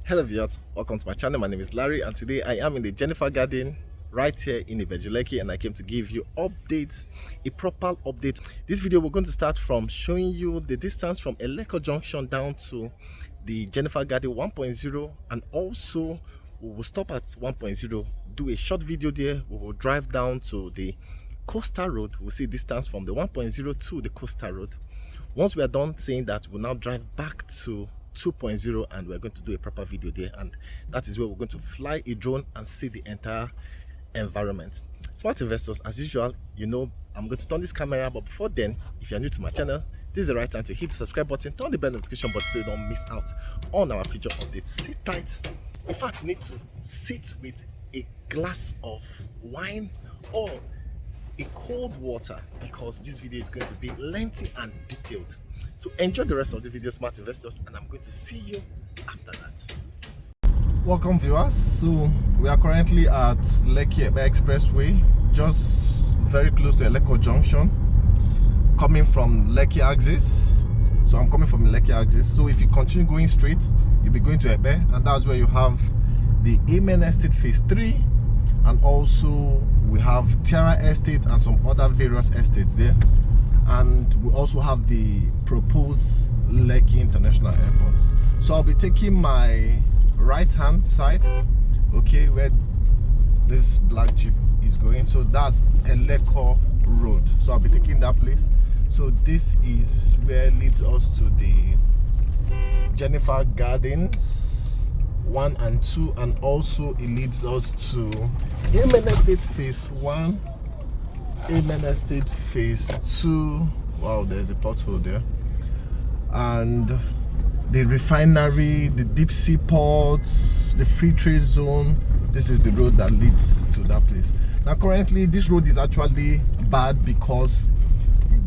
Hello viewers, welcome to my channel. My name is Larry and today I am in the Jenifa Garden right here in Ibeju Lekki, and I came to give you updates, a proper update. This video we're going to start from showing you the distance from Eleko Junction down to the Jenifa Garden 1.0, and also we will stop at 1.0, do a short video there. We will drive down to the coastal road. We'll see distance from the 1.0 to the coastal road. Once we are done saying that, we'll now drive back to 2.0 and we're going to do a proper video there, and that is where we're going to fly a drone and see the entire environment. Smart investors, as usual, you know I'm going to turn this camera, but before then, if you're new to my channel, this is the right time to hit the subscribe button, turn the bell notification button so you don't miss out on our future updates. Sit tight. In fact, you need to sit with a glass of wine or a cold water, because this video is going to be lengthy and detailed. So enjoy the rest of the video, smart investors, and I'm going to see you after that. Welcome viewers. So we are currently at Lekki Expressway, just very close to Eleko Junction, coming from Lekki axis. So I'm coming from the Lekki axis. So if you continue going straight, you'll be going to Ebe, and that's where you have the Amen Estate Phase 3, and also we have Tiara Estate and some other various estates there. And we also have the proposed Lekki International Airport. So I'll be taking my right hand side, okay, where this black jeep is going. So that's Eleko Road, so I'll be taking that place. So this is where it leads us to the Jenifa Gardens 1 and 2, and also it leads us to Amen Estate Phase 1, Amen Estate Phase 2. Wow, there's a pothole there. And the refinery, the deep sea ports, the free trade zone. This is the road that leads to that place. Now currently this road is actually bad because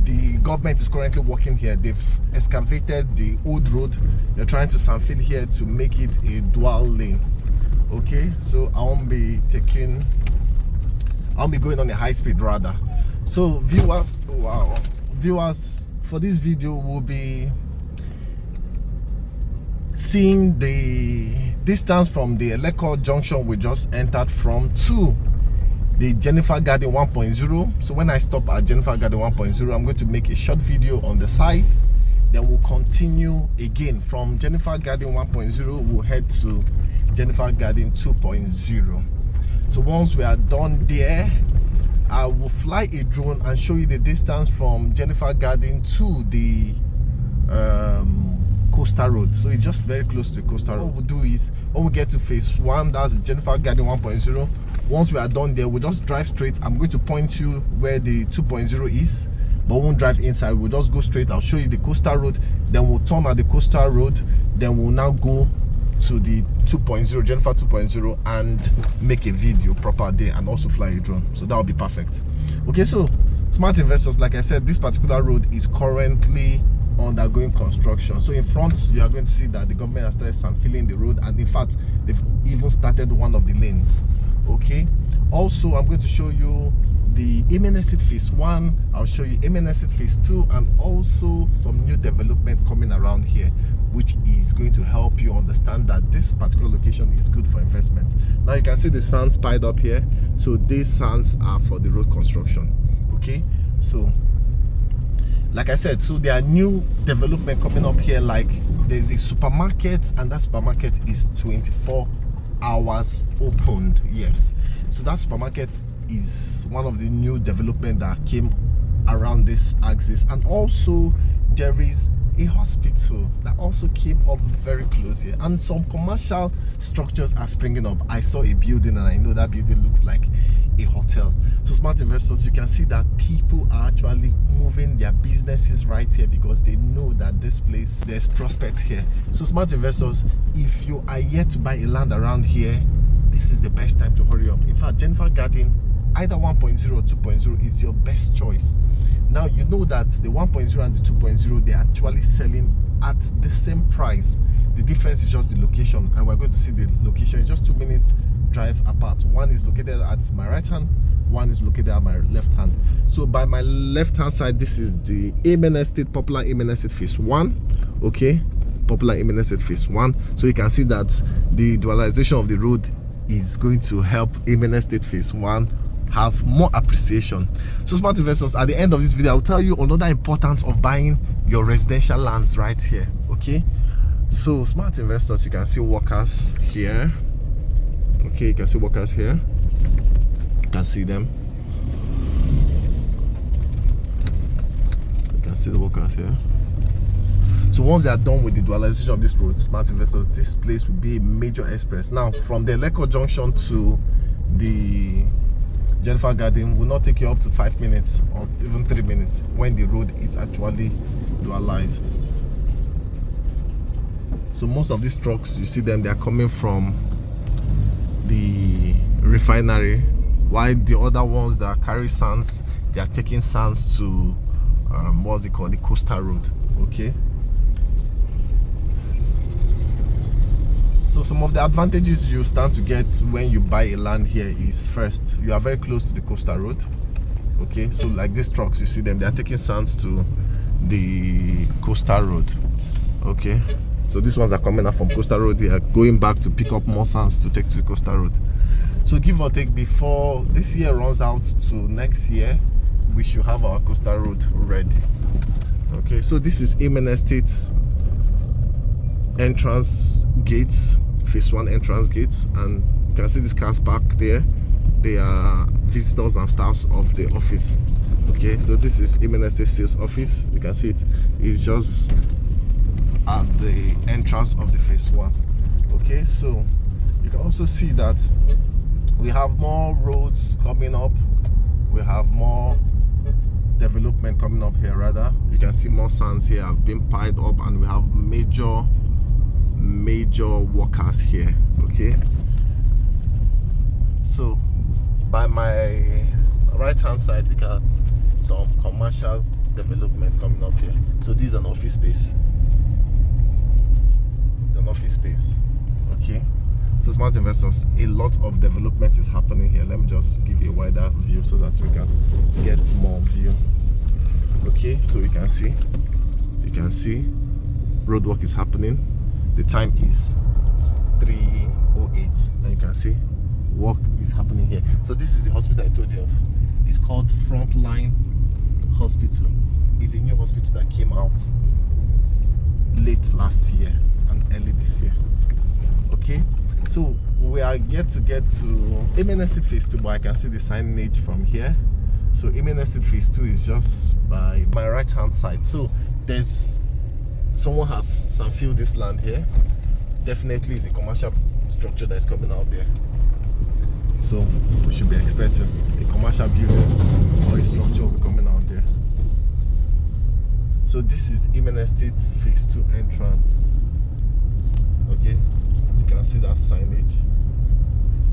the government is currently working here. They've excavated the old road. They're trying to sandfill here to make it a dual lane. Okay, so I'll be going on a high speed rather. So viewers, for this video we'll be seeing the distance from the Eleko Junction we just entered from to the Jenifa Garden 1.0. So when I stop at Jenifa Garden 1.0, I'm going to make a short video on the site. Then we'll continue again from Jenifa Garden 1.0. We'll head to Jenifa Garden 2.0. So once we are done there, I will fly a drone and show you the distance from Jenifa Garden to the coastal road. So it's just very close to the coastal road. What we'll do is, when we get to phase 1, that's Jenifa Garden 1.0, once we are done there, we'll just drive straight. I'm going to point you where the 2.0 is, but we won't drive inside. We'll just go straight. I'll show you the coastal road, then we'll turn at the coastal road, then we'll now go to the 2.0, Jenifa 2.0, and make a video proper there and also fly a drone. So that will be perfect. Okay, so smart investors, like I said, this particular road is currently undergoing construction. So in front you are going to see that the government has started sandfilling the road, and in fact they've even started one of the lanes. Okay, also I'm going to show you the Amen Estate Phase 1, I'll show you Amen Estate Phase 2, and also some new development coming around here, which is going to help you understand that this particular location is good for investment. Now you can see the sands piled up here. So these sands are for the road construction. Okay, so like I said, so there are new development coming up here. Like there's a supermarket, and that supermarket is 24 hours opened. Yes, so that supermarket is one of the new development that came around this axis. And also there is a hospital that also came up very close here, and some commercial structures are springing up. I saw a building and I know that building looks like a hotel. So smart investors, you can see that people are actually moving their businesses right here because they know that this place, there's prospects here. So smart investors, if you are yet to buy a land around here, this is the best time to hurry up. In fact, Jenifa Garden, either 1.0 or 2.0 is your best choice. Now you know that the 1.0 and the 2.0, they're actually selling at the same price. The difference is just the location, and we're going to see the location in just 2 minutes drive apart. One is located at my right hand, one is located at my left hand. So by my left hand side, this is the Amen Estate, popular Amen Estate Phase 1. Okay, popular Imene Estate Phase 1. So you can see that the dualization of the road is going to help Imene Estate Phase 1 have more appreciation. So smart investors, at the end of this video, I'll tell you another importance of buying your residential lands right here. Okay, so smart investors, you can see workers here. Okay, you can see workers here. You can see them. You can see the workers here. So once they are done with the dualization of this road, smart investors, this place will be a major express. Now, from the Lekki junction to the Jenifa Garden will not take you up to 5 minutes or even 3 minutes when the road is actually dualized. So most of these trucks, you see them, they are coming from the refinery, while the other ones that carry sands, they are taking sands to what's it called, the coastal road. Okay, so some of the advantages you stand to get when you buy a land here is, first, you are very close to the coastal road. Okay, so like these trucks, you see them, they are taking sands to the coastal road. Okay, so these ones are coming out from coastal road, they are going back to pick up more sands to take to the coastal road. So give or take, before this year runs out to next year, we should have our coastal road ready. Okay, so this is Imene Estate entrance gates, Phase 1 entrance gates, and you can see these cars parked there. They are visitors and staffs of the office. Okay, so this is Imene Estate sales office. You can see it's just at the entrance of the Phase 1. Okay, so you can also see that we have more roads coming up, we have more development coming up here. Rather, you can see more sands here have been piled up, and we have major workers here. Okay, so by my right hand side, look at some commercial development coming up here. So this is an office space. It's an office space. Okay, so smart investors, a lot of development is happening here. Let me just give you a wider view so that we can get more view. Okay, so you can see road work is happening. The time is 3:08, and you can see work is happening here. So this is the hospital I told you of. It's called Frontline Hospital. It's a new hospital that came out late last year and early this year. Okay, so we are yet to get to Imene Estate Phase 2, but I can see the signage from here. So Imene Estate Phase 2 is just by my right hand side. So there's someone has sanfilled this land here. Definitely is a commercial structure that is coming out there. So we should be expecting a commercial building or a structure will be coming out there. So this is Imene Estate Phase 2 entrance. Okay, you can see that signage.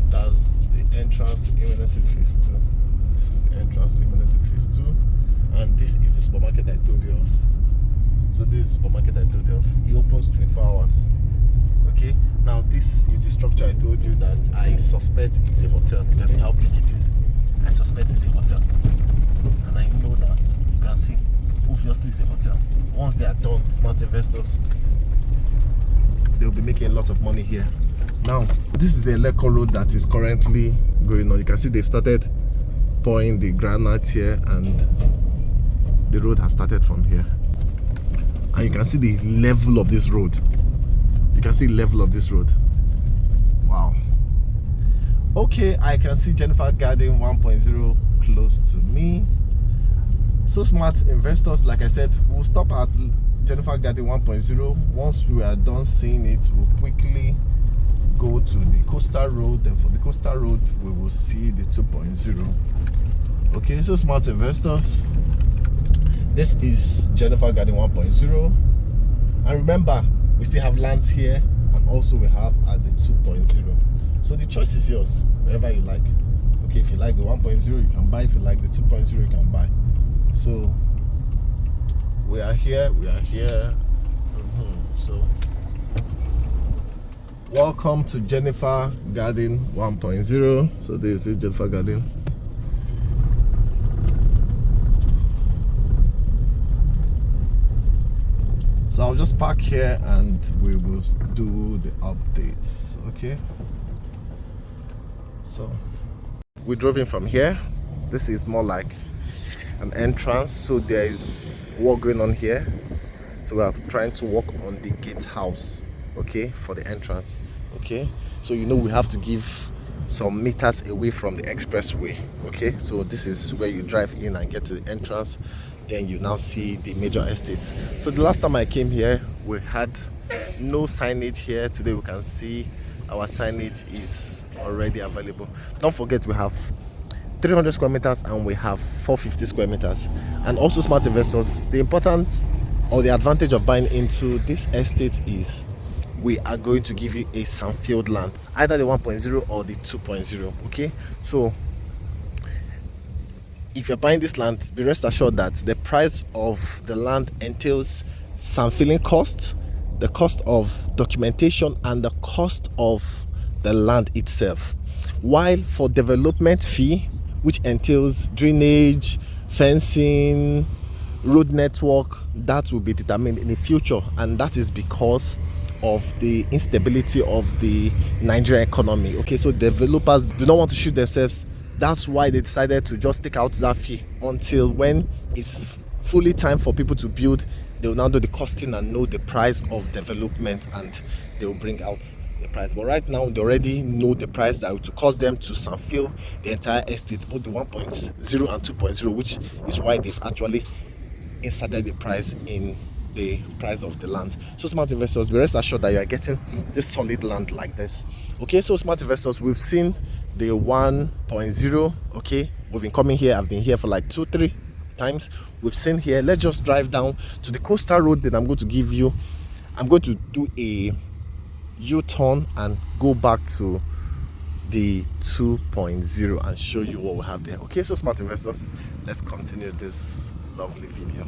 That's the entrance to Imene Estate Phase 2. This is the entrance to Imene Estate Phase 2, and this is the supermarket I told you of. So this is the supermarket I told you of. It opens 24 hours. Okay, now this is the structure I told you that I suspect is a hotel. You can see how big it is. I suspect it's a hotel, and I know that. You can see, obviously it's a hotel. Once they are done, smart investors, they'll be making a lot of money here. Now, this is a Lekki road that is currently going on. You can see they've started pouring the granite here, and the road has started from here. And you can see the level of this road. You can see level of this road. Wow. Okay, I can see Jenifa Garden 1.0 close to me. So smart investors, like I said, we'll stop at Jenifa Garden 1.0. Once we are done seeing it, we'll quickly go to the coastal road. Then for the coastal road, we will see the 2.0. Okay, so smart investors, this is Jenifa Garden 1.0. And remember, we still have lands here, and also we have at the 2.0. So the choice is yours, wherever you like. Okay, if you like the 1.0, you can buy. If you like the 2.0, you can buy. So we are here. So welcome to Jenifa Garden 1.0. So this is Jenifa Garden. So I'll just park here and we will do the updates. Okay, so we drove in from here. This is more like an entrance, so there is work going on here. So we are trying to work on the gatehouse, okay, for the entrance. Okay, so you know we have to give some meters away from the expressway. Okay, so this is where you drive in and get to the entrance, then you now see the major estates. So the last time I came here, we had no signage here. Today we can see our signage is already available. Don't forget, we have 300 square meters and we have 450 square meters. And also, smart investors, the important or the advantage of buying into this estate is we are going to give you a sandfield land, either the 1.0 or the 2.0. okay, so if you're buying this land, be rest assured that the price of the land entails sandfilling cost, the cost of documentation, and the cost of the land itself. While for development fee, which entails drainage, fencing, road network, that will be determined in the future, and that is because of the instability of the Nigerian economy. Okay, so developers do not want to shoot themselves. That's why they decided to just take out that fee until when it's fully time for people to build. They will now do the costing and know the price of development, and they will bring out the price. But right now they already know the price that would cost them to sandfill the entire estate, both the 1.0 and 2.0, which is why they've actually inserted the price in the price of the land. So smart investors, be rest assured that you are getting this solid land like this. Okay, so smart investors, we've seen the 1.0. okay, we've been coming here. I've been here for like 2-3 times. We've seen here. Let's just drive down to the coastal road that I'm going to give you. I'm going to do a U-turn and go back to the 2.0 and show you what we have there. Okay, so smart investors, let's continue this lovely video.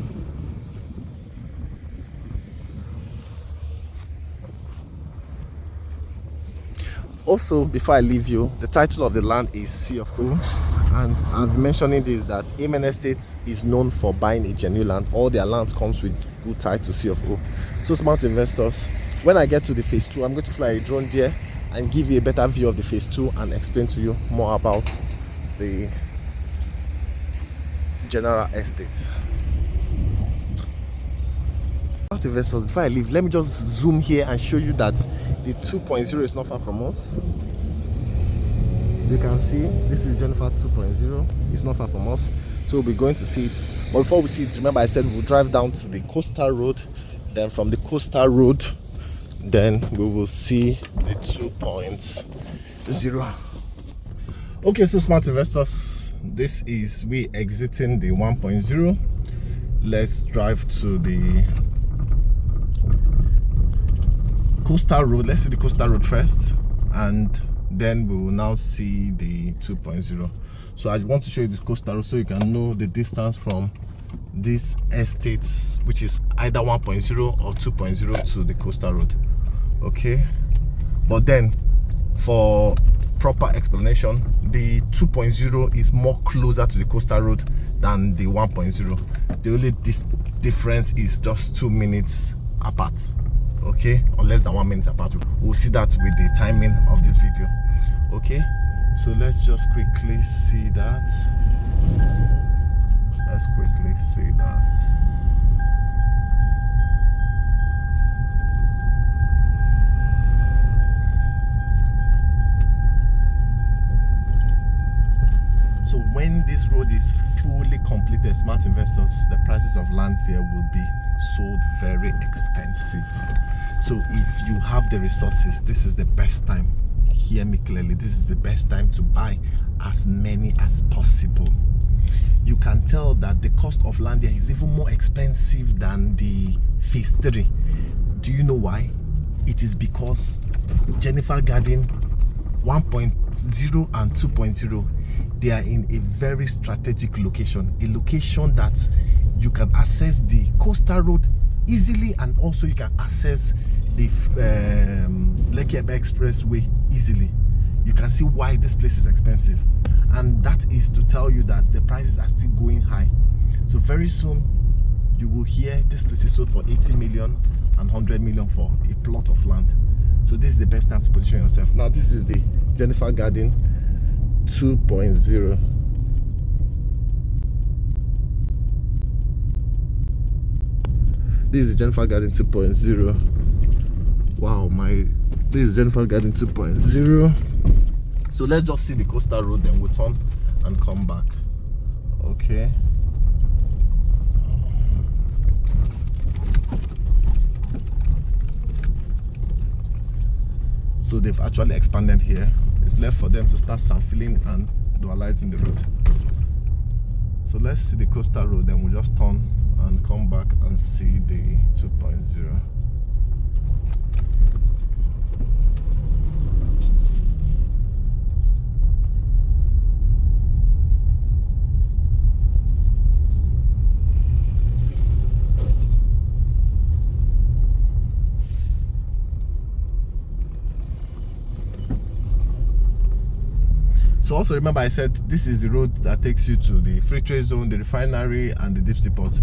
Also, before I leave you, the title of the land is C of O, and I've been mentioning this, that Amen Estate is known for buying a genuine land. All their lands comes with good title C of O. So smart investors, when I get to the phase 2, I'm going to fly a drone there and give you a better view of the phase 2 and explain to you more about the general estate. Smart investors, before I leave, let me just zoom here and show you that the 2.0 is not far from us. You can see this is Jenifa 2.0. It's not far from us, so we'll be going to see it. But before we see it, remember I said we'll drive down to the coastal road, then from the coastal road, then we will see the 2.0. Okay, so smart investors, this is we exiting the 1.0. Let's drive to the coastal road. Let's see the coastal road first, and then we will now see the 2.0. So I want to show you the coastal road so you can know the distance from this estate, which is either 1.0 or 2.0, to the coastal road. Okay, but then for proper explanation, the 2.0 is more closer to the coastal road than the 1.0. The only difference is just 2 minutes apart, okay, or less than 1 minute apart. We'll see that with the timing of this video. Okay, so let's just quickly see that. Let's quickly see that. So when this road is fully completed, smart investors, the prices of lands here will be sold very expensive. So if you have the resources, this is the best time. Hear me clearly, this is the best time to buy as many as possible. You can tell that the cost of land here is even more expensive than the phase 3. Do you know why? It is because Jenifa Gardens 1.0 and 2.0, they are in a very strategic location, a location that you can access the coastal road easily, and also you can access the Lekki Expressway easily. You can see why this place is expensive, and that is to tell you that the prices are still going high. So very soon you will hear this place is sold for 80 million, and 100 million for a plot of land. So this is the best time to position yourself. Now this is the Jenifa Garden 2.0. This is Jenifa Garden 2.0. Wow, this is Jenifa Garden 2.0. So let's just see the coastal road, then we'll turn and come back. Okay. So they've actually expanded here. It's left for them to start sampling and dualizing the road. So let's see the coastal road, then we'll just turn and come back and see the 2.0. So also remember, I said this is the road that takes you to the free trade zone, the refinery, and the deep sea port.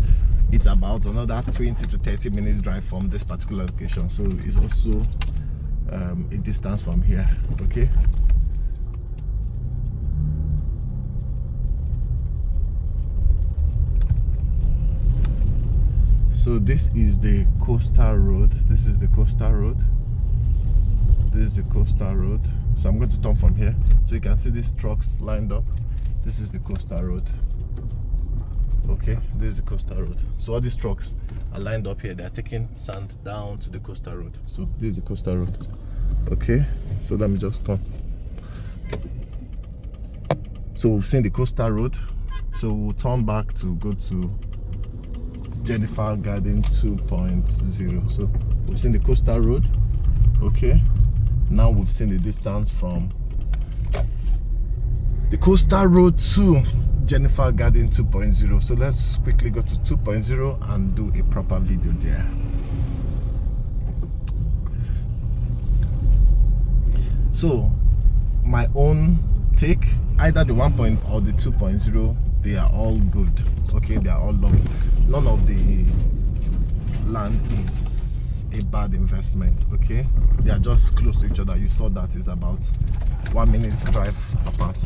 It's about another 20 to 30 minutes drive from this particular location. So it's also a distance from here. Okay. So this is the coastal road. This is the coastal road. This is the coastal road. So I'm going to turn from here so you can see these trucks lined up. This is the coastal road. Okay, this is the coastal road. So all these trucks are lined up here. They are taking sand down to the coastal road. So this is the coastal road. Okay, so let me just turn. So we've seen the coastal road. So we'll turn back to go to Jenifa Garden 2.0. So we've seen the coastal road. Okay. Now we've seen the distance from the coastal road to Jenifa Garden 2.0. So let's quickly go to 2.0 and do a proper video there. So my own take, either the 1.0 or the 2.0, they are all good. Okay, they are all lovely. None of the land is a bad investment. Okay, they are just close to each other. You saw that is about 1 minute's drive apart.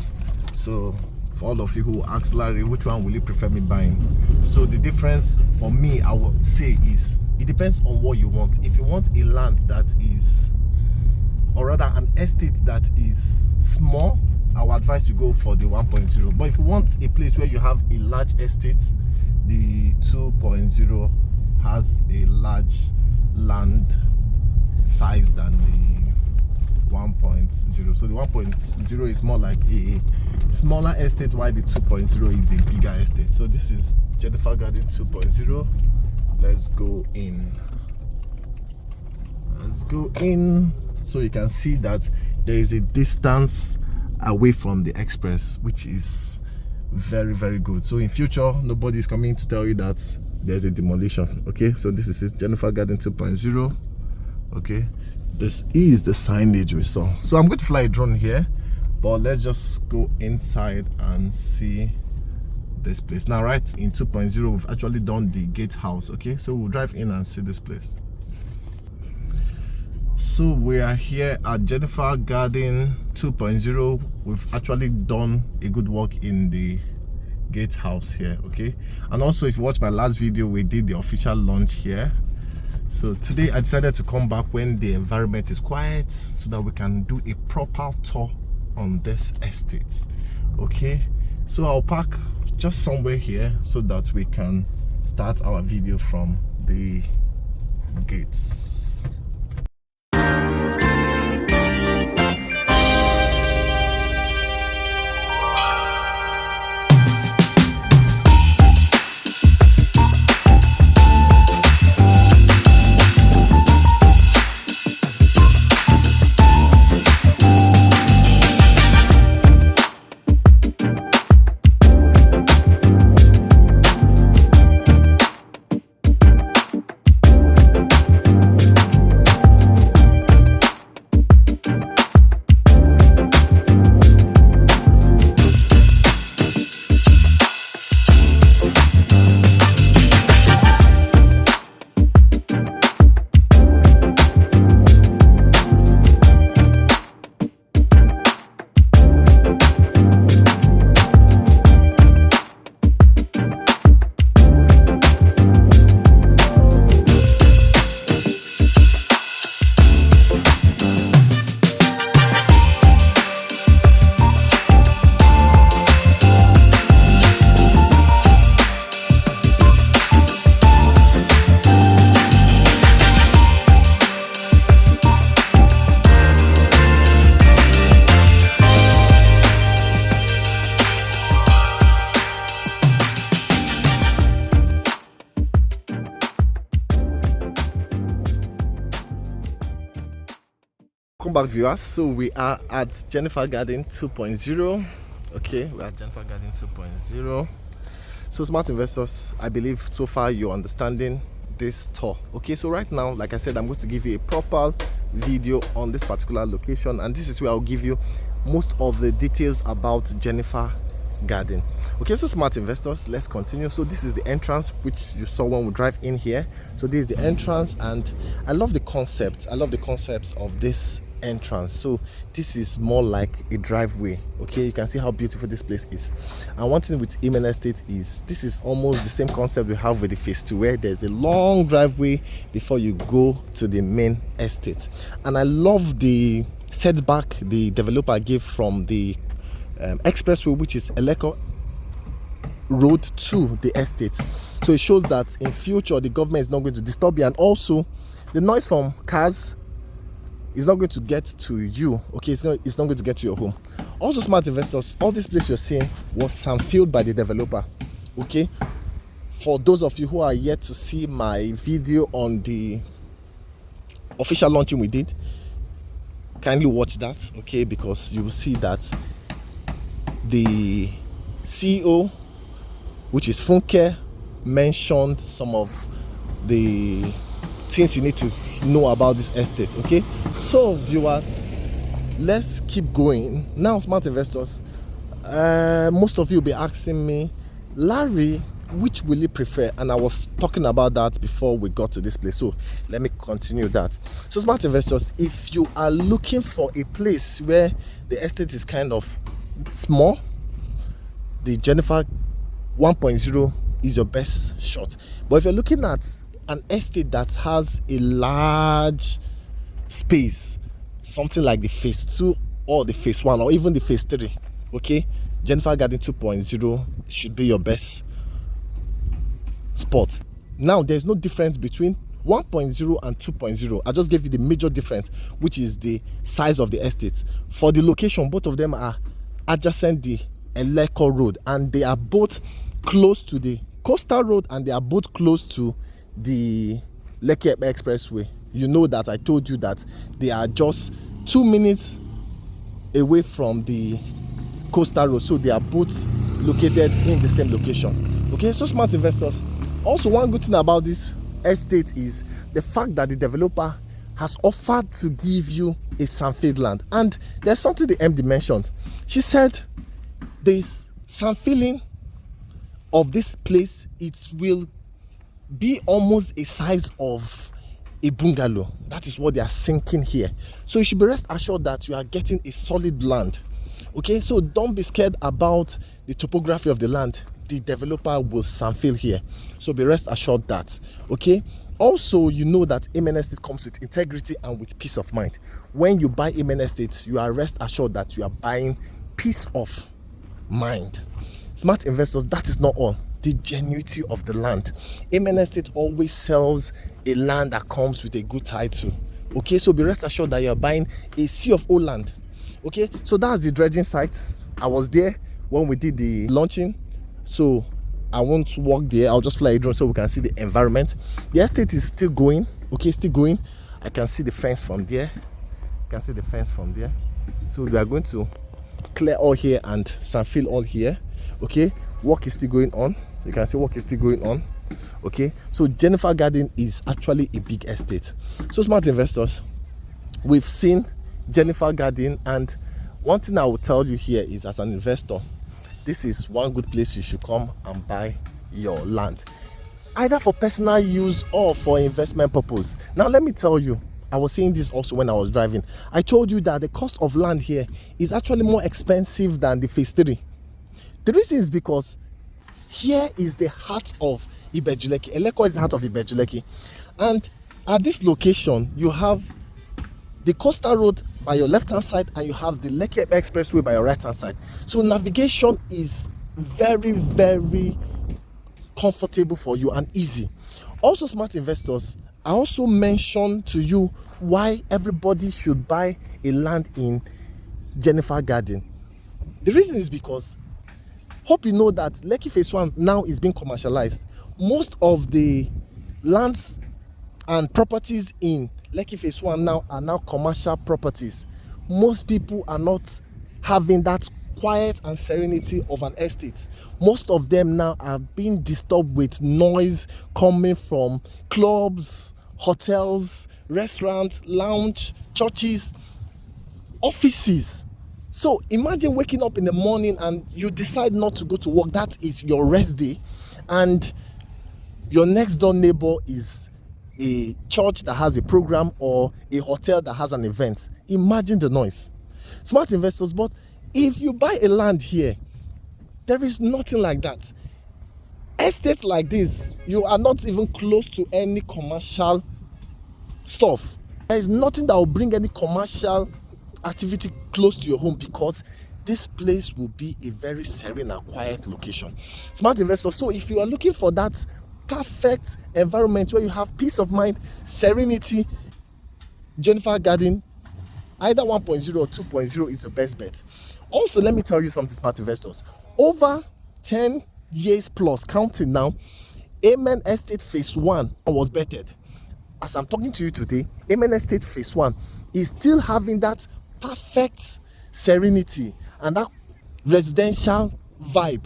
So for all of you who ask Larry, which one will you prefer me buying? So the difference for me, I would say, is it depends on what you want. If you want a land that is, or rather an estate that is small, I would advise you go for the 1.0. But if you want a place where you have a large estate, the 2.0 has a large land size than the 1.0. So the 1.0 is more like a smaller estate, while the 2.0 is a bigger estate. So this is Jenifa Garden 2.0. Let's go in. Let's go in. So you can see that there is a distance away from the express, which is very, very good. So in future, nobody is coming to tell you that there's a demolition. Okay, so this is Jenifa Garden 2.0. Okay, this is the signage we saw. So I'm going to fly a drone here, but let's just go inside and see this place. Now, right in 2.0, we've actually done the gatehouse. Okay, so we'll drive in and see this place. So we are here at Jenifa Garden 2.0. We've actually done a good work in the gatehouse here. Okay, and also if you watch my last video, we did the official launch here. So today I decided to come back when the environment is quiet so that we can do a proper tour on this estate. Okay, so I'll park just somewhere here so that we can start our video from the gates. Welcome back, viewers. So we are at Jenifa Garden 2.0. Okay, we're at Jenifa Garden 2.0. So smart investors, I believe so far you're understanding this tour. Okay, so right now, like I said, I'm going to give you a proper video on this particular location, and this is where I'll give you most of the details about Jenifa Garden. Okay, so smart investors, let's continue. So this is the entrance which you saw when we drive in here. So this is the entrance, and I love the concept. I love the concepts of this entrance. So this is more like a driveway. Okay, you can see how beautiful this place is. And one thing with Imen Estate is this is almost the same concept we have with the phase 2, where there's a long driveway before you go to the main estate. And I love the setback the developer gave from the expressway, which is Eleko road, to the estate. So it shows that in future the government is not going to disturb you, and also the noise from cars is not going to get to you. Okay, it's not going to get to your home. Also, smart investors, all this place you're seeing was sandfilled by the developer. Okay, for those of you who are yet to see my video on the official launching we did, kindly watch that. Okay, because you will see that the CEO, which is Funke, mentioned some of the things you need to know about this estate. Okay, so viewers, let's keep going now. Smart investors, most of you will be asking me, Larry, which will you prefer? And I was talking about that before we got to this place, so let me continue that. So smart investors, if you are looking for a place where the estate is kind of small, the Jenifa 1.0 is your best shot. But if you're looking at an estate that has a large space, something like the phase 2 or the phase 1 or even the phase 3, okay, Jenifa Garden 2.0 should be your best spot. Now, there's no difference between 1.0 and 2.0. I just gave you the major difference, which is the size of the estate. For the location, both of them are adjacent the Eleko road, and they are both close to the coastal road, and they are both close to the Lekki expressway. You know that I told you that they are just 2 minutes away from the coastal road, so they are both located in the same location. Okay, so smart investors, also one good thing about this estate is the fact that the developer has offered to give you a sandfield land. And there's something the MD mentioned. She said the sandfilling of this place, it will be almost a size of a bungalow. That is what they are sinking here. So you should be rest assured that you are getting a solid land. Okay, so don't be scared about the topography of the land. The developer will sandfill here, so be rest assured that. Okay, also you know that Imen Estate comes with integrity and with peace of mind. When you buy Imen Estate, you are rest assured that you are buying peace of mind. Smart investors, that is not all. The genuinity of the land. Imen Estate always sells a land that comes with a good title. Okay, so be rest assured that you are buying a C of O land. Okay, so that's the dredging site. I was there when we did the launching, so I won't walk there. I'll just fly a drone so we can see the environment. The estate is still going. Okay, still going. I can see the fence from there. You can see the fence from there. So we are going to clear all here and sandfill all here. Okay, work is still going on. You can see work is still going on. Okay, so Jenifa Garden is actually a big estate. So smart investors, we've seen Jenifa Garden, and one thing I will tell you here is, as an investor, this is one good place you should come and buy your land, either for personal use or for investment purpose. Now let me tell you, I was saying this also when I was driving. I told you that the cost of land here is actually more expensive than the phase 3. The reason is because here is the heart of Ibeju Lekki. Eleko is the heart of Ibeju Lekki. And at this location, you have the coastal road by your left hand side, and you have the Lekki expressway by your right hand side. So navigation is very, very comfortable for you and easy. Also, smart investors, I also mentioned to you why everybody should buy a land in Jenifa Garden. The reason is because, hope you know that Lekki phase 1 now is being commercialized. Most of the lands and properties in Lekki Phase 1 now are now commercial properties. Most people are not having that quiet and serenity of an estate. Most of them now are being disturbed with noise coming from clubs, hotels, restaurants, lounge, churches, offices. So imagine waking up in the morning and you decide not to go to work. That is your rest day, and your next door neighbor is a church that has a program or a hotel that has an event. Imagine the noise. Smart investors, but if you buy a land here, there is nothing like that. Estates like this, you are not even close to any commercial stuff. There is nothing that will bring any commercial activity close to your home, because this place will be a very serene and quiet location. Smart investors, so if you are looking for that perfect environment where you have peace of mind, serenity, Jenifa Garden, either 1.0 or 2.0 is the best bet. Also, let me tell you something, smart investors. Over 10 years plus, counting now, Amen Estate Phase 1 was bettered. As I'm talking to you today, Amen Estate Phase 1 is still having that perfect serenity and that residential vibe.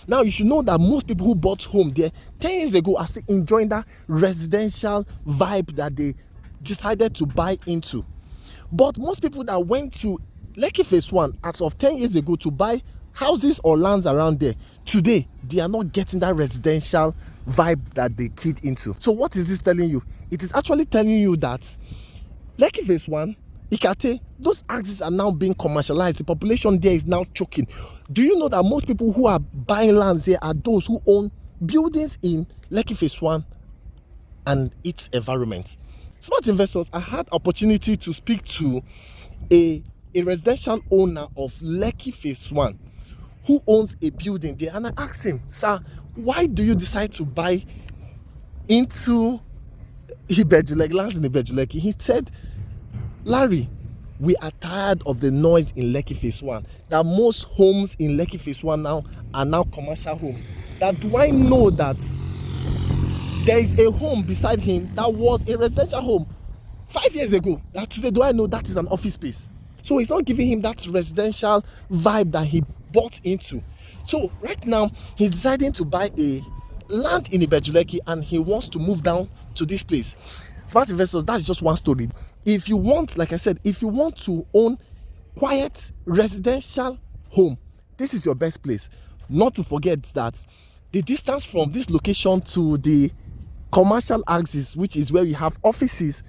Now, you should know that most people who bought home there 10 years ago are still enjoying that residential vibe that they decided to buy into. But most people that went to Lekki Phase 1 as of 10 years ago to buy houses or lands around there, today they are not getting that residential vibe that they keyed into. So what is this telling you? It is actually telling you that Lekki Phase 1, Ikate, those axes are now being commercialized. The population there is now choking. Do you know that most people who are buying lands here are those who own buildings in Lekki Phase 1 and its environment? Smart investors, I had opportunity to speak to a residential owner of Lekki Phase 1 who owns a building there, and I asked him, sir, why do you decide to buy into Ibeju Lekki, lands in Ibeju Lekki? He said, Larry, we are tired of the noise in Lekki Phase 1. That most homes in Lekki Phase 1 now are now commercial homes. That do I know that there is a home beside him that was a residential home 5 years ago, that today do I know that is an office space? So it's not giving him that residential vibe that he bought into. So right now he's deciding to buy a land in Ibeju Lekki and he wants to move down to this place. Smart investors, that's just one story. If you want, like I said, if you want to own quiet residential home, this is your best place. Not to forget that the distance from this location to the commercial axis, which is where we have offices,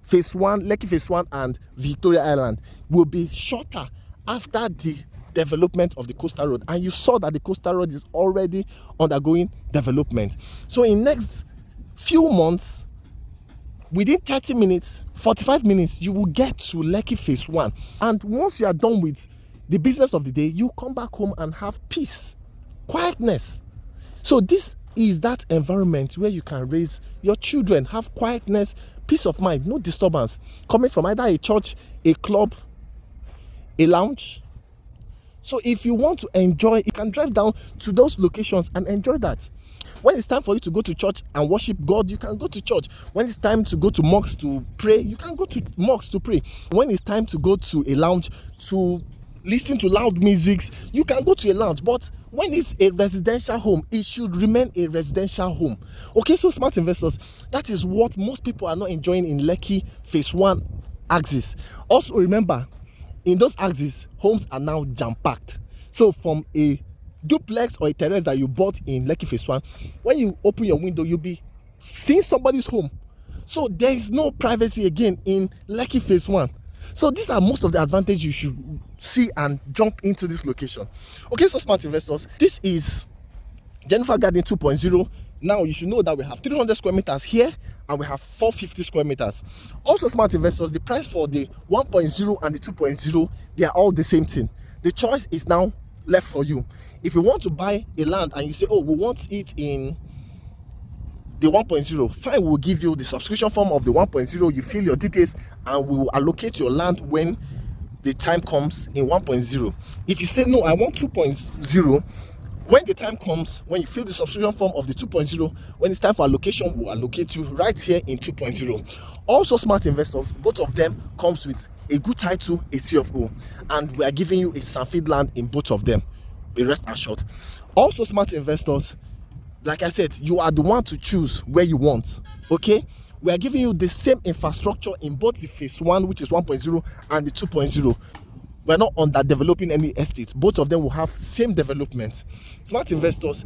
Phase 1, Lekki Phase 1 and Victoria Island, will be shorter after the development of the coastal road. And you saw that the coastal road is already undergoing development. So in next few months, within 30 minutes, 45 minutes, you will get to Lekki Phase 1. And once you are done with the business of the day, you come back home and have peace, quietness. So this is that environment where you can raise your children, have quietness, peace of mind, no disturbance coming from either a church, a club, a lounge. So if you want to enjoy, you can drive down to those locations and enjoy that. When it's time for you to go to church and worship God, you can go to church. When it's time to go to mosques to pray, you can go to mosques to pray. When it's time to go to a lounge to listen to loud music, you can go to a lounge. But when it's a residential home, it should remain a residential home. Okay, so smart investors, that is what most people are not enjoying in Lekki Phase 1 axis. Also remember, in those axes, homes are now jam-packed. So from a duplex or a terrace that you bought in Lekki Phase 1, when you open your window, you'll be seeing somebody's home. So there is no privacy again in Lekki Phase 1. So these are most of the advantages you should see and jump into this location. Okay, so smart investors, this is Jenifa Garden 2.0. Now you should know that we have 300 square meters here and we have 450 square meters. Also, smart investors, the price for the 1.0 and the 2.0, they are all the same thing. The choice is now left for you. If you want to buy a land and you say, oh, we want it in the 1.0, fine, we'll give you the subscription form of the 1.0. You fill your details and we will allocate your land when the time comes in 1.0. If you say no, I want 2.0, When the time comes, when you fill the subscription form of the 2.0, when it's time for allocation, we'll allocate you right here in 2.0. Also, smart investors, both of them comes with a good title, a CFO, and we are giving you a Sanford land in both of them. Be rest assured. Also, smart investors, like I said, you are the one to choose where you want. Okay, we are giving you the same infrastructure in both the phase 1, which is 1.0, and the 2.0. We're not underdeveloping any estates. Both of them will have same development. Smart investors,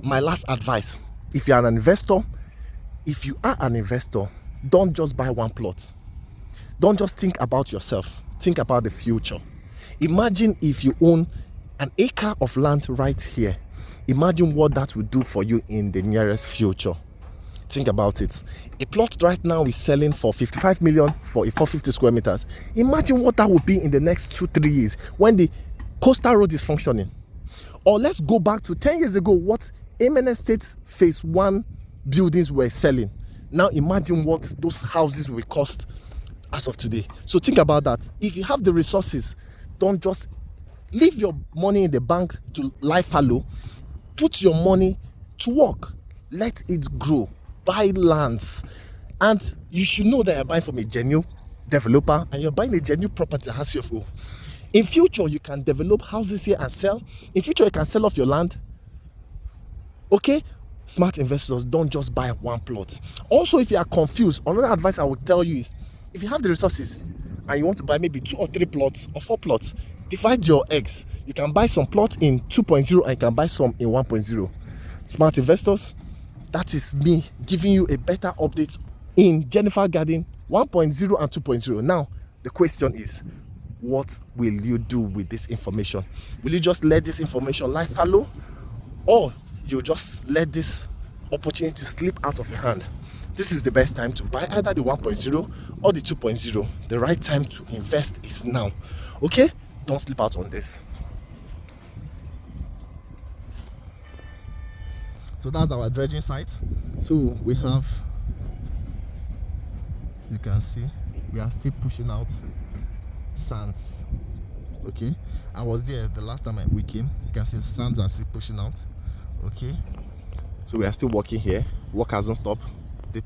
my last advice, if you are an investor, don't just buy one plot. Don't just think about yourself. Think about the future. Imagine if you own an acre of land right here. Imagine what that would do for you in the nearest future. Think about it. A plot right now is selling for 55 million for a 450 square meters. Imagine what that would be in the next 2-3 years when the coastal road is functioning. Or let's go back to 10 years ago, what Amen Estate phase 1 buildings were selling. Now imagine what those houses will cost as of today. So think about that. If you have the resources, don't just leave your money in the bank to lie fallow. Put your money to work. Let it grow. Buy lands, and you should know that you're buying from a genuine developer and you're buying a genuine property that has CFO. In future, you can develop houses here and sell. In future, you can sell off your land. Okay, smart investors, don't just buy one plot. Also, if you are confused, another advice I would tell you is, if you have the resources and you want to buy maybe 2 or 3 plots or 4 plots, divide your eggs. You can buy some plots in 2.0 and you can buy some in 1.0. Smart investors, that is me giving you a better update in Jenifa Garden 1.0 and 2.0. Now, the question is, what will you do with this information? Will you just let this information lie fallow, or you just let this opportunity slip out of your hand? This is the best time to buy either the 1.0 or the 2.0. The right time to invest is now. Okay? Don't slip out on this. So that's our dredging site. So we have, you can see, we are still pushing out sands. Okay, I was there the last time we came. You can see sands are still pushing out. Okay, so we are still working here. Work hasn't stopped. The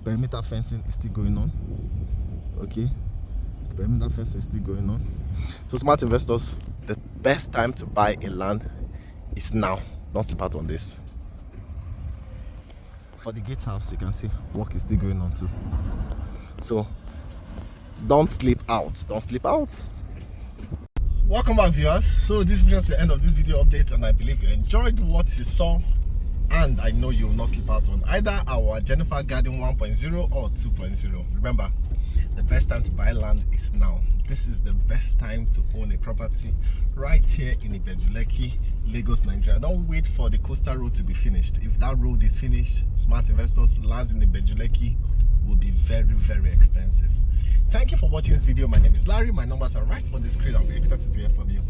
perimeter fencing is still going on. Okay, the perimeter fencing is still going on. So smart investors, the best time to buy a land is now. Don't slip out on this. For the gatehouse, you can see work is still going on too. So don't sleep out. Don't sleep out. Welcome back, viewers. So this brings us to the end of this video update, and I believe you enjoyed what you saw, and I know you will not sleep out on either our Jenifa Garden 1.0 or 2.0. Remember, the best time to buy land is now. This is the best time to own a property right here in Ibeju Lekki, Lagos, Nigeria. Don't wait for the coastal road to be finished. If that road is finished, smart investors, lands in Ibeju Lekki will be very, very expensive. Thank you for watching this video. My name is Larry. My numbers are right on the screen. I'll be expecting to hear from you.